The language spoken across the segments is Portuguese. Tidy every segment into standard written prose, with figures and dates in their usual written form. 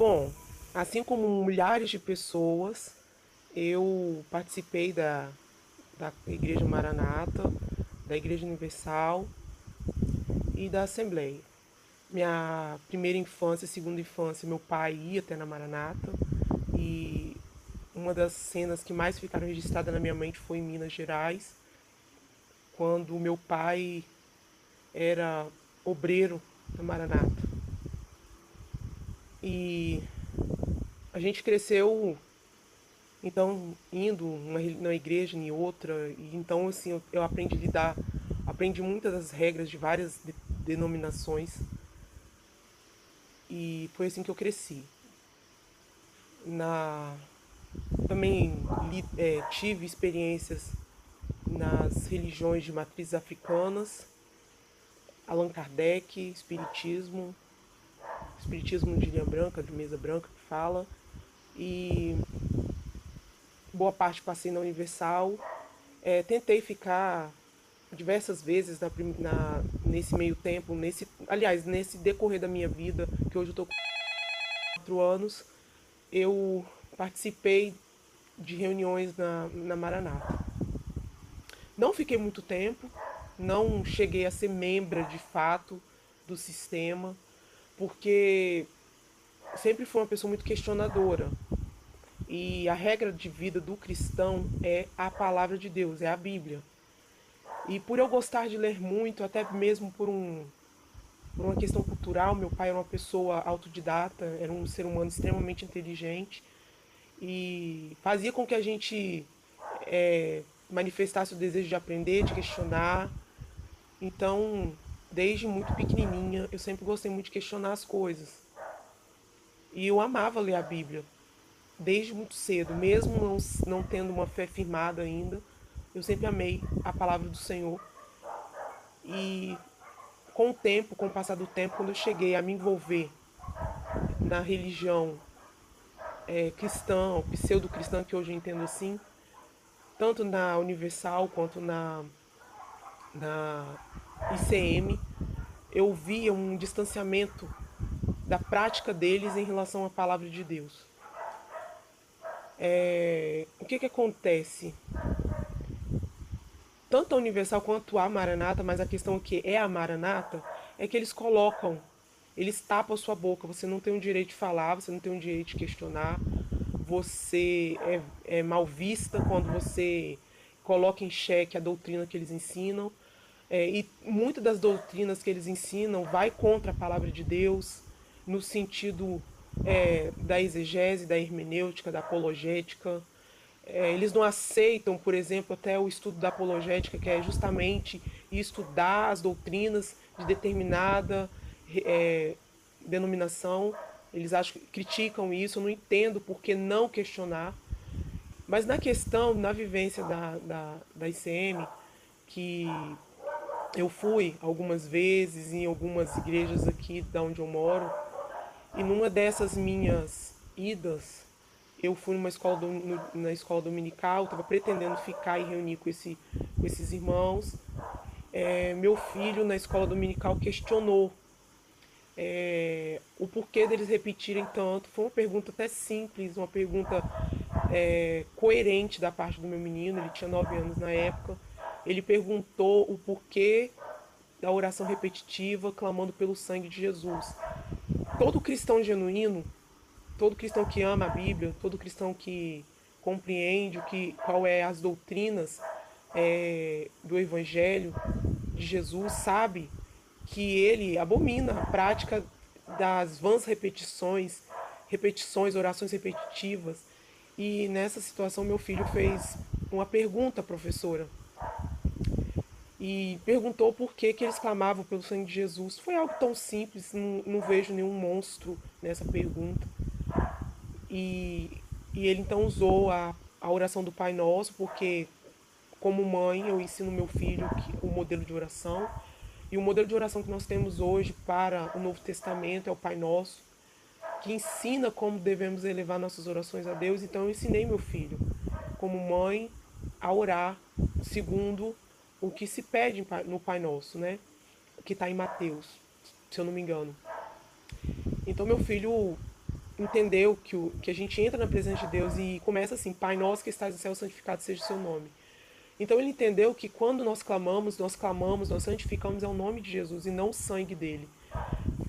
Bom, assim como milhares de pessoas, eu participei da Igreja Maranata, da Igreja Universal e da Assembleia. Minha primeira infância e segunda infância, meu pai ia até na Maranata e uma das cenas que mais ficaram registradas na minha mente foi em Minas Gerais, quando meu pai era obreiro na Maranata. E a gente cresceu então indo numa igreja em outra, e então assim eu aprendi a lidar, aprendi muitas das regras de várias denominações e foi assim que eu cresci. Na também tive experiências nas religiões de matrizes africanas, Allan Kardec, espiritismo de linha branca, de mesa branca que fala, e boa parte passei na Universal. Tentei ficar diversas vezes nesse meio tempo, nesse decorrer da minha vida, que hoje eu estou com 4 anos, eu participei de reuniões na Maranata. Não fiquei muito tempo, não cheguei a ser membro de fato do sistema, porque sempre fui uma pessoa muito questionadora. E a regra de vida do cristão é a palavra de Deus, é a Bíblia. E por eu gostar de ler muito, até mesmo por uma questão cultural, meu pai era uma pessoa autodidata, era um ser humano extremamente inteligente e fazia com que a gente manifestasse o desejo de aprender, de questionar. Então, desde muito pequenininha, eu sempre gostei muito de questionar as coisas. E eu amava ler a Bíblia, desde muito cedo, mesmo não tendo uma fé firmada ainda, eu sempre amei a palavra do Senhor. E com o tempo, com o passar do tempo, quando eu cheguei a me envolver na religião cristã, ou pseudo-cristã, que hoje eu entendo assim, tanto na Universal quanto na ICM, eu via um distanciamento da prática deles em relação à palavra de Deus. O que acontece? Tanto a Universal quanto a Maranata, mas a questão aqui é a Maranata, é que eles tapam a sua boca, você não tem o direito de falar, você não tem o direito de questionar, você é mal vista quando você coloca em xeque a doutrina que eles ensinam. E muitas das doutrinas que eles ensinam vai contra a palavra de Deus, no sentido da exegese, da hermenêutica, da apologética. Eles não aceitam, por exemplo, até o estudo da apologética, que é justamente estudar as doutrinas de determinada denominação. Eles acham, criticam isso, eu não entendo por que não questionar. Mas na questão, na vivência da ICM, que eu fui algumas vezes em algumas igrejas aqui da onde eu moro, e numa dessas minhas idas, eu fui na escola dominical, estava pretendendo ficar e reunir com esses irmãos. Meu filho, na escola dominical, questionou o porquê deles repetirem tanto. Foi uma pergunta até simples, uma pergunta coerente da parte do meu menino, ele tinha 9 anos na época. Ele perguntou o porquê da oração repetitiva, clamando pelo sangue de Jesus. Todo cristão genuíno, todo cristão que ama a Bíblia, todo cristão que compreende qual é as doutrinas do Evangelho de Jesus, sabe que ele abomina a prática das vãs repetições, orações repetitivas. E nessa situação meu filho fez uma pergunta à professora e perguntou por que eles clamavam pelo sangue de Jesus. Foi algo tão simples, não vejo nenhum monstro nessa pergunta. E, e ele então usou a oração do Pai Nosso, porque como mãe eu ensino meu filho o modelo de oração. E o modelo de oração que nós temos hoje para o Novo Testamento é o Pai Nosso, que ensina como devemos elevar nossas orações a Deus. Então eu ensinei meu filho, como mãe, a orar segundo o que se pede no Pai Nosso, né? Que está em Mateus, se eu não me engano. Então meu filho entendeu que a gente entra na presença de Deus e começa assim: Pai nosso que estás no céu, santificado seja o seu nome. Então ele entendeu que quando nós santificamos é o nome de Jesus e não o sangue dele.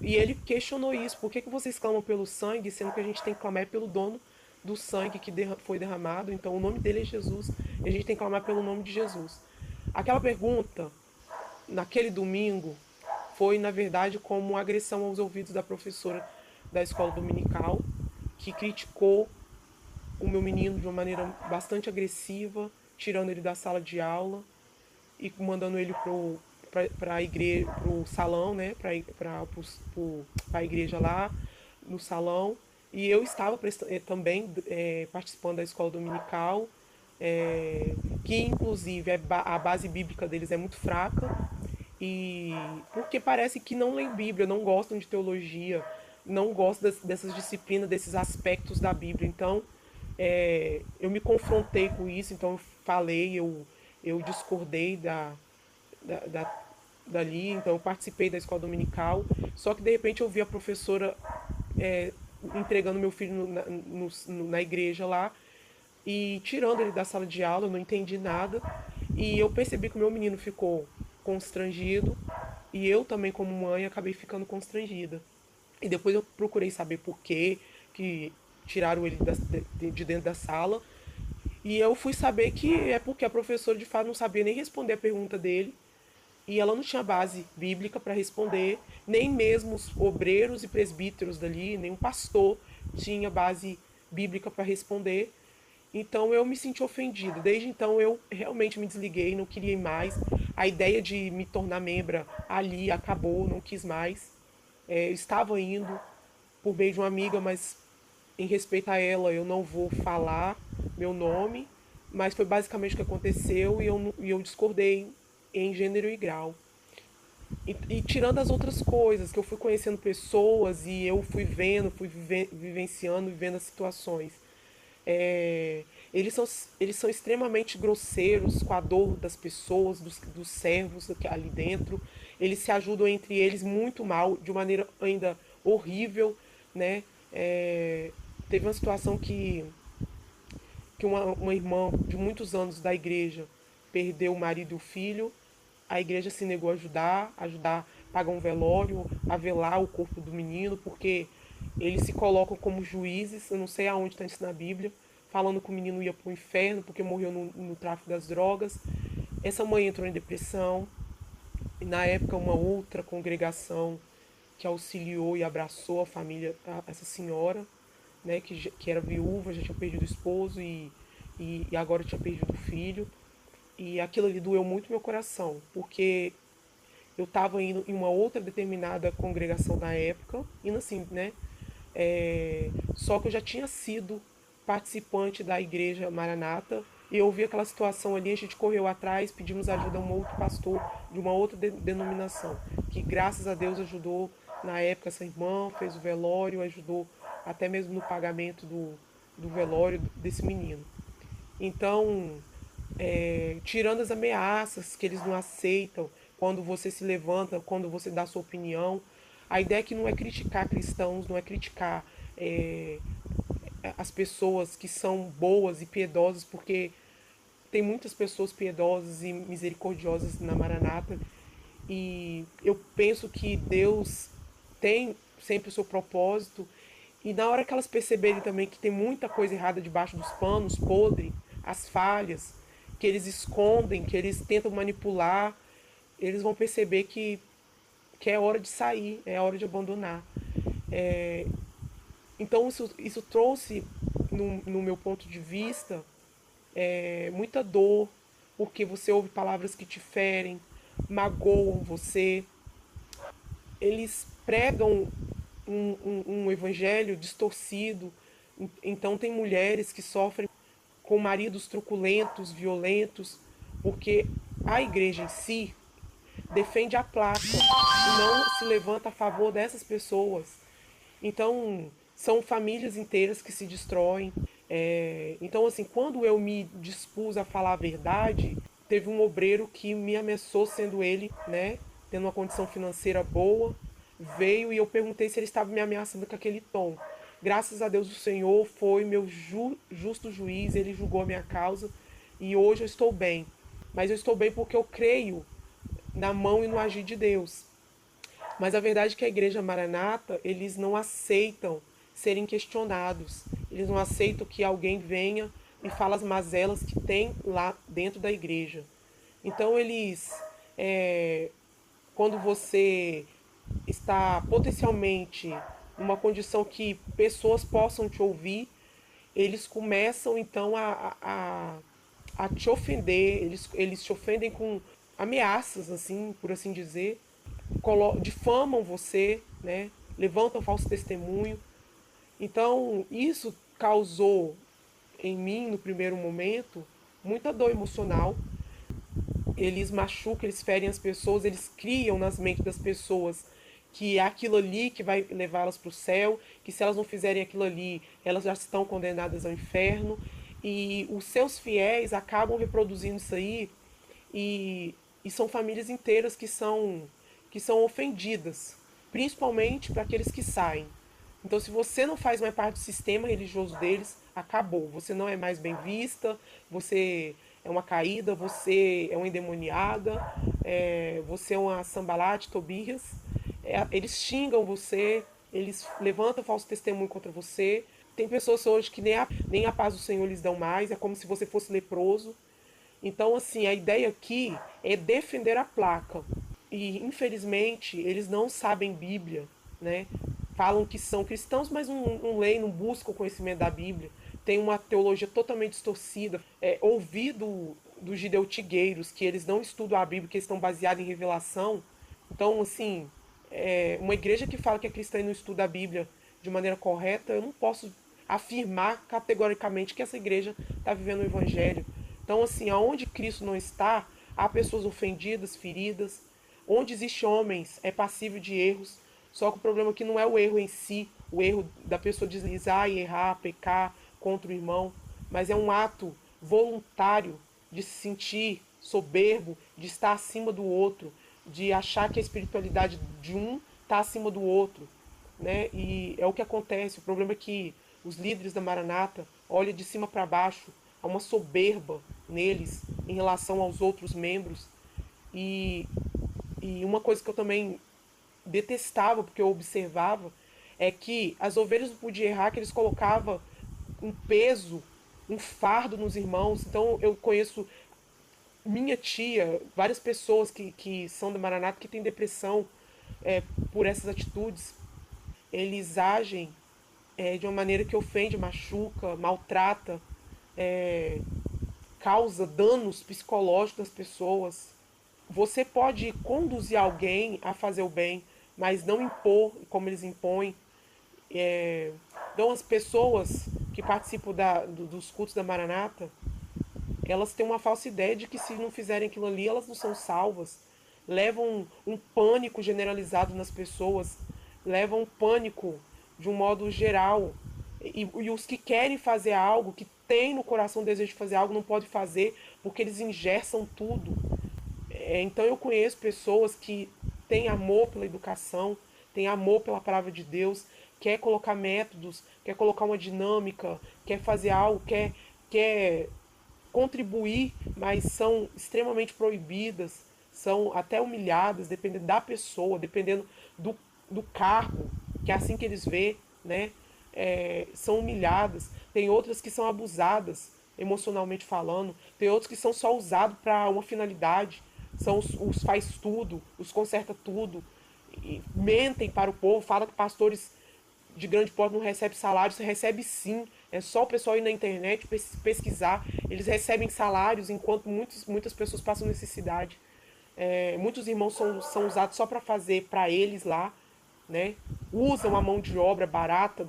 E ele questionou isso: por que vocês clamam pelo sangue, sendo que a gente tem que clamar pelo dono do sangue que foi derramado? Então o nome dele é Jesus e a gente tem que clamar pelo nome de Jesus. Aquela pergunta, naquele domingo, foi na verdade como uma agressão aos ouvidos da professora da escola dominical, que criticou o meu menino de uma maneira bastante agressiva, tirando ele da sala de aula e mandando ele para a igreja, pro salão, né, para a igreja lá no salão. E eu estava também participando da escola dominical, que inclusive a base bíblica deles é muito fraca, e porque parece que não leem Bíblia, não gostam de teologia, não gostam dessas disciplinas, desses aspectos da Bíblia. Então, eu me confrontei com isso, então eu falei, eu discordei da, da, dali, então eu participei da escola dominical, só que de repente eu vi a professora entregando meu filho na igreja lá e tirando ele da sala de aula, eu não entendi nada. E eu percebi que o meu menino ficou constrangido e eu também, como mãe, acabei ficando constrangida. E depois eu procurei saber por que tiraram ele de dentro da sala. E eu fui saber que é porque a professora de fato não sabia nem responder a pergunta dele. E ela não tinha base bíblica para responder, nem mesmo os obreiros e presbíteros dali, nem um pastor tinha base bíblica para responder. Então eu me senti ofendida. Desde então eu realmente me desliguei, não queria ir mais. A ideia de me tornar membra ali acabou, não quis mais. Eu estava indo por meio de uma amiga, mas em respeito a ela eu não vou falar meu nome. Mas foi basicamente o que aconteceu e eu discordei em gênero e grau. E tirando as outras coisas, que eu fui conhecendo pessoas e eu fui vendo, vivenciando, vivendo as situações. É, eles são extremamente grosseiros com a dor das pessoas, dos servos ali dentro. Eles se ajudam entre eles muito mal, de uma maneira ainda horrível, né? Teve uma situação que uma irmã de muitos anos da igreja perdeu o marido e o filho. A igreja se negou a ajudar a pagar um velório, a velar o corpo do menino, porque eles se colocam como juízes, eu não sei aonde está isso na Bíblia, falando que o menino ia para o inferno porque morreu no tráfico das drogas. Essa mãe entrou em depressão, e na época uma outra congregação que auxiliou e abraçou a família, essa senhora, né, que era viúva, já tinha perdido o esposo e agora tinha perdido o filho. E aquilo ali doeu muito meu coração, porque eu estava indo em uma outra determinada congregação na época, indo assim, né? Só que eu já tinha sido participante da igreja Maranata e eu vi aquela situação ali, a gente correu atrás, pedimos ajuda a um outro pastor de uma outra denominação, que graças a Deus ajudou na época essa irmã, fez o velório, ajudou até mesmo no pagamento do velório desse menino. Então, tirando as ameaças que eles não aceitam, quando você se levanta, quando você dá sua opinião, a ideia é que não é criticar cristãos, não é criticar as pessoas que são boas e piedosas, porque tem muitas pessoas piedosas e misericordiosas na Maranata, e eu penso que Deus tem sempre o seu propósito, e na hora que elas perceberem também que tem muita coisa errada debaixo dos panos, podre, as falhas, que eles escondem, que eles tentam manipular, eles vão perceber que é hora de sair, é hora de abandonar. Então isso trouxe, no meu ponto de vista, muita dor, porque você ouve palavras que te ferem, magoam você. Eles pregam um evangelho distorcido. Então tem mulheres que sofrem com maridos truculentos, violentos, porque a igreja em si defende a placa e não se levanta a favor dessas pessoas. Então, são famílias inteiras que se destroem. Então, assim, quando eu me dispus a falar a verdade, teve um obreiro que me ameaçou, sendo ele, né, tendo uma condição financeira boa, veio e eu perguntei se ele estava me ameaçando com aquele tom. graças a Deus o Senhor foi meu justo juiz, ele julgou a minha causa e hoje eu estou bem. Mas eu estou bem porque eu creio na mão e no agir de Deus. Mas a verdade é que a igreja Maranata, eles não aceitam serem questionados. Eles não aceitam que alguém venha e fale as mazelas que tem lá dentro da igreja. Então eles, quando você está potencialmente numa condição que pessoas possam te ouvir, eles começam então a te ofender, eles te ofendem com ameaças, assim, por assim dizer, difamam você, né? Levantam falso testemunho. Então, isso causou em mim, no primeiro momento, muita dor emocional. Eles machucam, eles ferem as pessoas, eles criam nas mentes das pessoas que é aquilo ali que vai levá-las para o céu, que se elas não fizerem aquilo ali, elas já estão condenadas ao inferno. E os seus fiéis acabam reproduzindo isso aí e são famílias inteiras que são ofendidas, principalmente para aqueles que saem. Então, se você não faz mais parte do sistema religioso deles, acabou. Você não é mais bem vista, você é uma caída, você é uma endemoniada, você é uma sambalate, Tobias. Eles xingam você, eles levantam falso testemunho contra você. Tem pessoas hoje que nem a paz do Senhor lhes dão mais, é como se você fosse leproso. Então, assim, a ideia aqui é defender a placa. E, infelizmente, eles não sabem Bíblia, né? Falam que são cristãos, mas não leem, não buscam o conhecimento da Bíblia. Tem uma teologia totalmente distorcida. Ouvido dos gideutigueiros, que eles não estudam a Bíblia, que eles estão baseados em revelação. Então, assim, uma igreja que fala que é cristã e não estuda a Bíblia de maneira correta, eu não posso afirmar categoricamente que essa igreja está vivendo o Evangelho. Então, assim, aonde Cristo não está, há pessoas ofendidas, feridas. Onde existe homens, é passível de erros. Só que o problema aqui não é o erro em si, o erro da pessoa deslizar e errar, pecar contra o irmão, mas é um ato voluntário de se sentir soberbo, de estar acima do outro, de achar que a espiritualidade de um está acima do outro, né? E é o que acontece. O problema é que os líderes da Maranata olham de cima para baixo, há uma soberba neles em relação aos outros membros. E, e uma coisa que eu também detestava, porque eu observava, é que as ovelhas não podiam errar, que eles colocavam um peso, um fardo nos irmãos. Então eu conheço minha tia, várias pessoas que são da Maranata que têm depressão por essas atitudes. Eles agem de uma maneira que ofende, machuca, maltrata, causa danos psicológicos às pessoas. Você pode conduzir alguém a fazer o bem, mas não impor como eles impõem. Então, as pessoas que participam dos cultos da Maranata, elas têm uma falsa ideia de que se não fizerem aquilo ali, elas não são salvas. Levam um pânico generalizado nas pessoas, levam um pânico de um modo geral. E os que querem fazer algo, que têm no coração o desejo de fazer algo, não podem fazer porque eles engessam tudo. Então eu conheço pessoas que têm amor pela educação, têm amor pela palavra de Deus, quer colocar métodos, quer colocar uma dinâmica, quer fazer algo, quer contribuir, mas são extremamente proibidas, são até humilhadas, dependendo da pessoa, dependendo do cargo, que é assim que eles vê, né? São humilhadas. Tem outras que são abusadas, emocionalmente falando. Tem outros que são só usados para uma finalidade. São os faz tudo, os conserta tudo. E mentem para o povo, falam que pastores de grande porte não recebem salário. Você recebe sim. É só o pessoal ir na internet pesquisar. Eles recebem salários enquanto muitas pessoas passam necessidade. Muitos irmãos são usados só para fazer para eles lá, né? Usam a mão de obra barata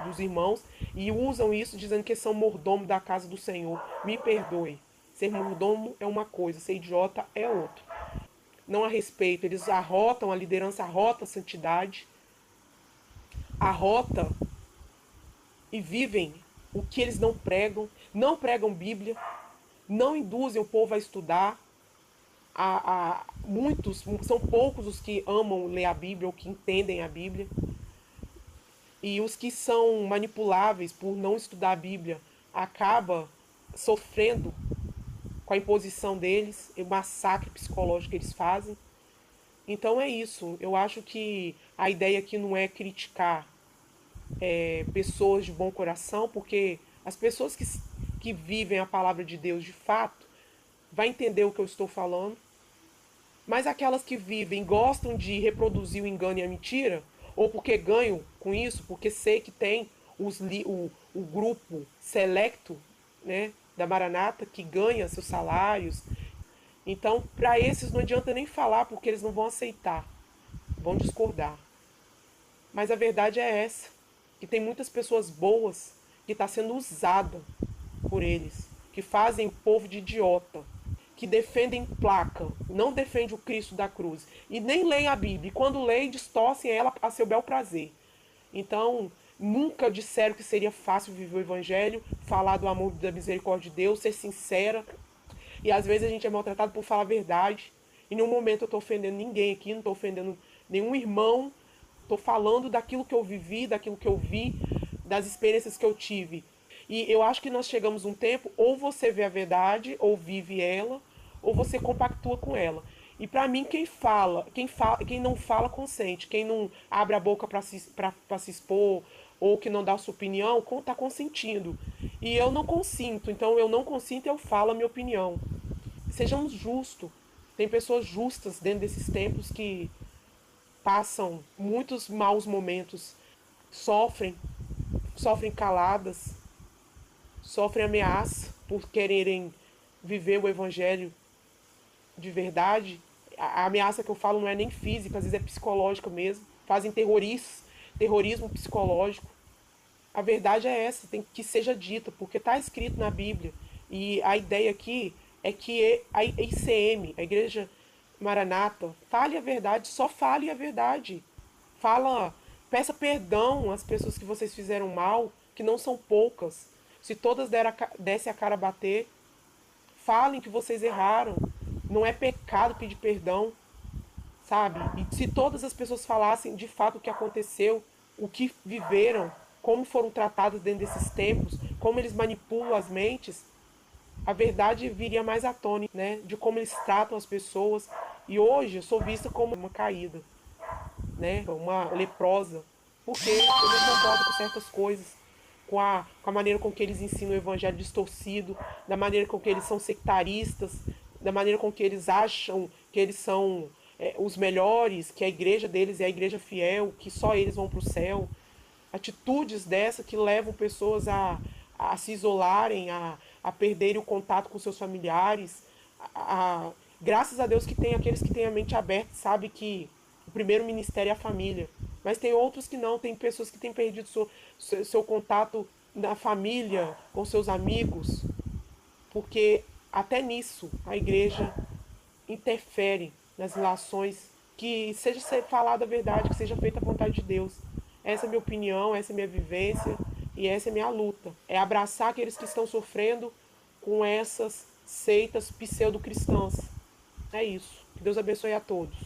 dos irmãos e usam isso dizendo que são mordomo da casa do Senhor. Me perdoe. Ser mordomo é uma coisa, ser idiota é outra. Não há respeito. Eles arrotam, a liderança arrota a santidade, arrota e vivem o que eles não pregam Bíblia, não induzem o povo a estudar. Muitos, são poucos os que amam ler a Bíblia ou que entendem a Bíblia. E os que são manipuláveis por não estudar a Bíblia acabam sofrendo com a imposição deles, o massacre psicológico que eles fazem. Então é isso. Eu acho que a ideia aqui não é criticar pessoas de bom coração, porque as pessoas que vivem a palavra de Deus de fato vai entender o que eu estou falando. Mas aquelas que vivem, gostam de reproduzir o engano e a mentira, ou porque ganham com isso, porque sei que tem o grupo selecto, né, da Maranata que ganha seus salários. Então, para esses não adianta nem falar, porque eles não vão aceitar, vão discordar. Mas a verdade é essa, que tem muitas pessoas boas que estão sendo usadas por eles, que fazem o povo de idiota, que defendem placa, não defende o Cristo da cruz, e nem leem a Bíblia, e quando leem, distorcem ela a seu bel prazer. Então, nunca disseram que seria fácil viver o Evangelho, falar do amor da misericórdia de Deus, ser sincera, e às vezes a gente é maltratado por falar a verdade. Em nenhum momento eu estou ofendendo ninguém aqui, não estou ofendendo nenhum irmão. Estou falando daquilo que eu vivi, daquilo que eu vi, das experiências que eu tive. E eu acho que nós chegamos um tempo, ou você vê a verdade, ou vive ela, ou você compactua com ela. E para mim, quem não fala, consente. Quem não abre a boca para se expor, ou que não dá a sua opinião, está consentindo. E eu não consinto, então eu não consinto e eu falo a minha opinião. Sejamos justos. Tem pessoas justas dentro desses tempos que passam muitos maus momentos, sofrem, sofrem caladas, sofrem ameaça por quererem viver o evangelho de verdade. A ameaça que eu falo não é nem física, às vezes é psicológica mesmo. Fazem terrorismo psicológico. A verdade é essa, tem que seja dita, porque está escrito na Bíblia. E a ideia aqui é que a ICM, a Igreja Maranata, fale a verdade, só fale a verdade. Fala, peça perdão às pessoas que vocês fizeram mal, que não são poucas. Se todas dessem a cara a bater, falem que vocês erraram. Não é pecado pedir perdão, sabe? E se todas as pessoas falassem de fato o que aconteceu, o que viveram, como foram tratados dentro desses tempos, como eles manipulam as mentes, a verdade viria mais à tona, né? De como eles tratam as pessoas. E hoje eu sou vista como uma caída, né? Uma leprosa, porque eu não concordo com certas coisas, com a maneira com que eles ensinam o evangelho distorcido, da maneira com que eles são sectaristas, da maneira com que eles acham que eles são os melhores, que a igreja deles é a igreja fiel, que só eles vão para o céu. Atitudes dessa que levam pessoas a se isolarem, a perderem o contato com seus familiares. Graças a Deus que tem aqueles que têm a mente aberta, sabe que o primeiro ministério é a família. Mas tem outros que não, tem pessoas que têm perdido seu contato na família, com seus amigos, porque até nisso a igreja interfere nas relações, que seja falada a verdade, que seja feita a vontade de Deus. Essa é a minha opinião, essa é a minha vivência e essa é a minha luta. É abraçar aqueles que estão sofrendo com essas seitas pseudo-cristãs. É isso. Que Deus abençoe a todos.